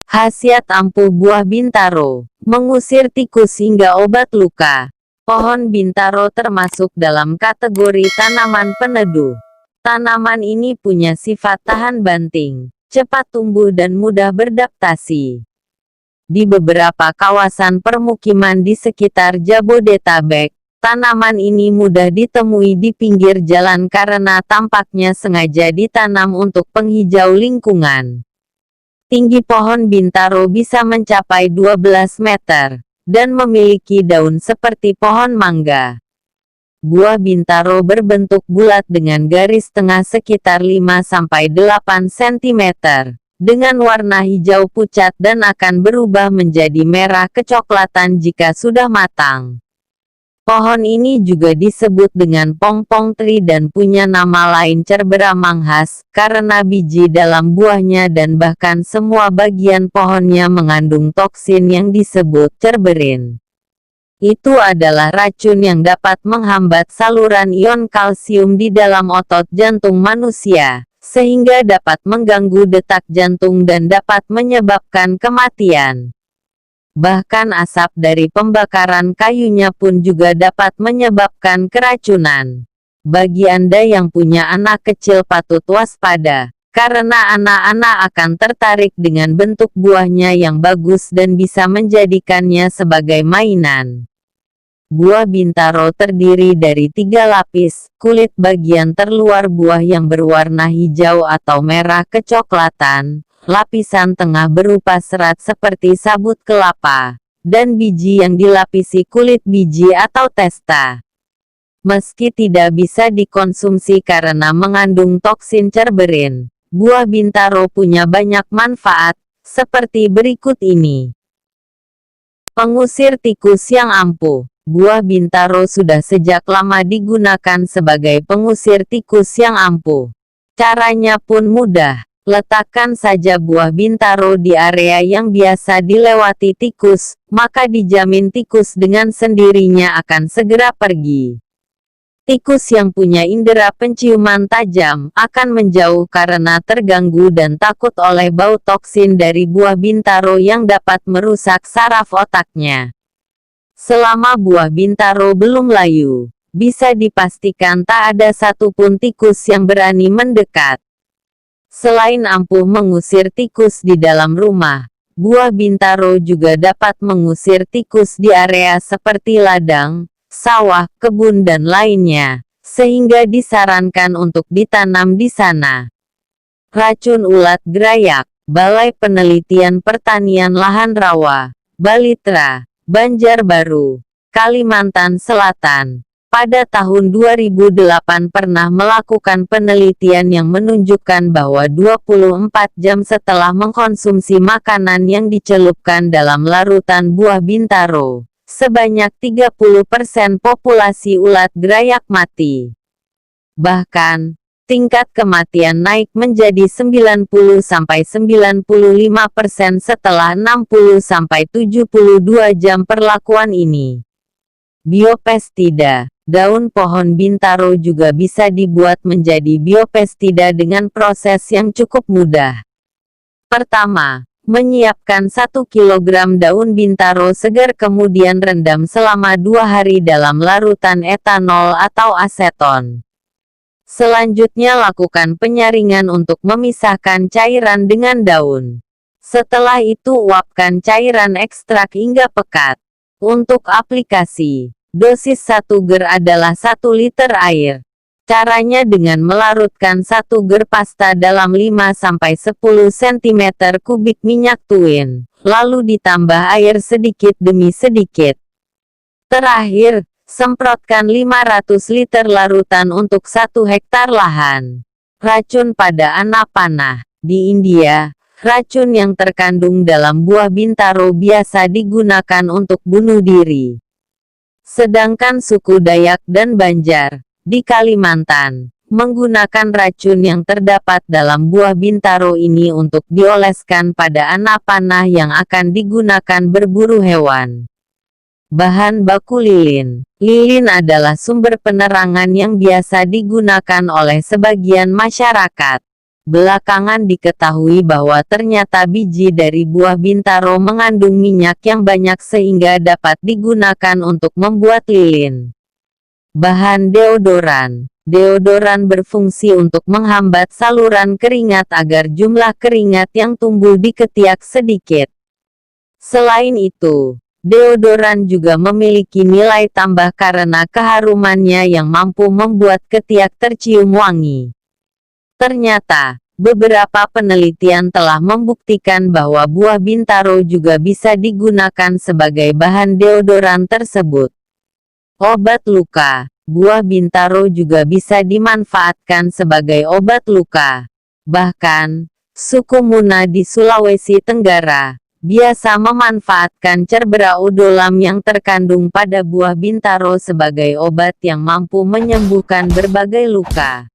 Khasiat ampuh buah bintaro, mengusir tikus hingga obat luka. Pohon bintaro termasuk dalam kategori tanaman peneduh. Tanaman ini punya sifat tahan banting, cepat tumbuh dan mudah beradaptasi. Di beberapa kawasan permukiman di sekitar Jabodetabek, tanaman ini mudah ditemui di pinggir jalan karena tampaknya sengaja ditanam untuk penghijau lingkungan. Tinggi pohon bintaro bisa mencapai 12 meter, dan memiliki daun seperti pohon mangga. Buah bintaro berbentuk bulat dengan garis tengah sekitar 5–8 cm, dengan warna hijau pucat dan akan berubah menjadi merah kecoklatan jika sudah matang. Pohon ini juga disebut dengan pongpong tree dan punya nama lain cerbera manghas, karena biji dalam buahnya dan bahkan semua bagian pohonnya mengandung toksin yang disebut cerberin. Itu adalah racun yang dapat menghambat saluran ion kalsium di dalam otot jantung manusia, sehingga dapat mengganggu detak jantung dan dapat menyebabkan kematian. Bahkan asap dari pembakaran kayunya pun juga dapat menyebabkan keracunan. Bagi Anda yang punya anak kecil patut waspada, karena anak-anak akan tertarik dengan bentuk buahnya yang bagus dan bisa menjadikannya sebagai mainan. Buah bintaro terdiri dari 3 lapis, kulit bagian terluar buah yang berwarna hijau atau merah kecoklatan, lapisan tengah berupa serat seperti sabut kelapa, dan biji yang dilapisi kulit biji atau testa. Meski tidak bisa dikonsumsi karena mengandung toksin cerberin, buah bintaro punya banyak manfaat, seperti berikut ini. Pengusir tikus yang ampuh. Buah bintaro sudah sejak lama digunakan sebagai pengusir tikus yang ampuh. Caranya pun mudah. Letakkan saja buah bintaro di area yang biasa dilewati tikus, maka dijamin tikus dengan sendirinya akan segera pergi. Tikus yang punya indera penciuman tajam akan menjauh karena terganggu dan takut oleh bau toksin dari buah bintaro yang dapat merusak saraf otaknya. Selama buah bintaro belum layu, bisa dipastikan tak ada satupun tikus yang berani mendekat. Selain ampuh mengusir tikus di dalam rumah, buah bintaro juga dapat mengusir tikus di area seperti ladang, sawah, kebun dan lainnya, sehingga disarankan untuk ditanam di sana. Racun ulat gerayak. Balai Penelitian Pertanian Lahan Rawa, Balitra, Banjarbaru, Kalimantan Selatan, pada tahun 2008 pernah melakukan penelitian yang menunjukkan bahwa 24 jam setelah mengkonsumsi makanan yang dicelupkan dalam larutan buah bintaro, sebanyak 30% populasi ulat gerayak mati. Bahkan, tingkat kematian naik menjadi 90–95% setelah 60–72 jam perlakuan ini. Biopestida. Daun pohon bintaro juga bisa dibuat menjadi biopestida dengan proses yang cukup mudah. Pertama, menyiapkan 1 kg daun bintaro segar kemudian rendam selama 2 hari dalam larutan etanol atau aseton. Selanjutnya lakukan penyaringan untuk memisahkan cairan dengan daun. Setelah itu uapkan cairan ekstrak hingga pekat. Untuk aplikasi, dosis 1 ger adalah 1 liter air. Caranya dengan melarutkan 1 ger pasta dalam 5–10 cm kubik minyak tuin, lalu ditambah air sedikit demi sedikit. Terakhir, semprotkan 500 liter larutan untuk 1 hektar lahan. Racun pada anak panah. Di India, racun yang terkandung dalam buah bintaro biasa digunakan untuk bunuh diri. Sedangkan suku Dayak dan Banjar, di Kalimantan, menggunakan racun yang terdapat dalam buah bintaro ini untuk dioleskan pada anak panah yang akan digunakan berburu hewan. Bahan baku lilin. Lilin adalah sumber penerangan yang biasa digunakan oleh sebagian masyarakat. Belakangan diketahui bahwa ternyata biji dari buah bintaro mengandung minyak yang banyak sehingga dapat digunakan untuk membuat lilin. Bahan deodoran. Deodoran berfungsi untuk menghambat saluran keringat agar jumlah keringat yang tumbuh di ketiak sedikit. Selain itu, deodoran juga memiliki nilai tambah karena keharumannya yang mampu membuat ketiak tercium wangi. Ternyata, beberapa penelitian telah membuktikan bahwa buah bintaro juga bisa digunakan sebagai bahan deodoran tersebut. Obat luka. Buah bintaro juga bisa dimanfaatkan sebagai obat luka. Bahkan, suku Muna di Sulawesi Tenggara biasa memanfaatkan cerbera udolam yang terkandung pada buah bintaro sebagai obat yang mampu menyembuhkan berbagai luka.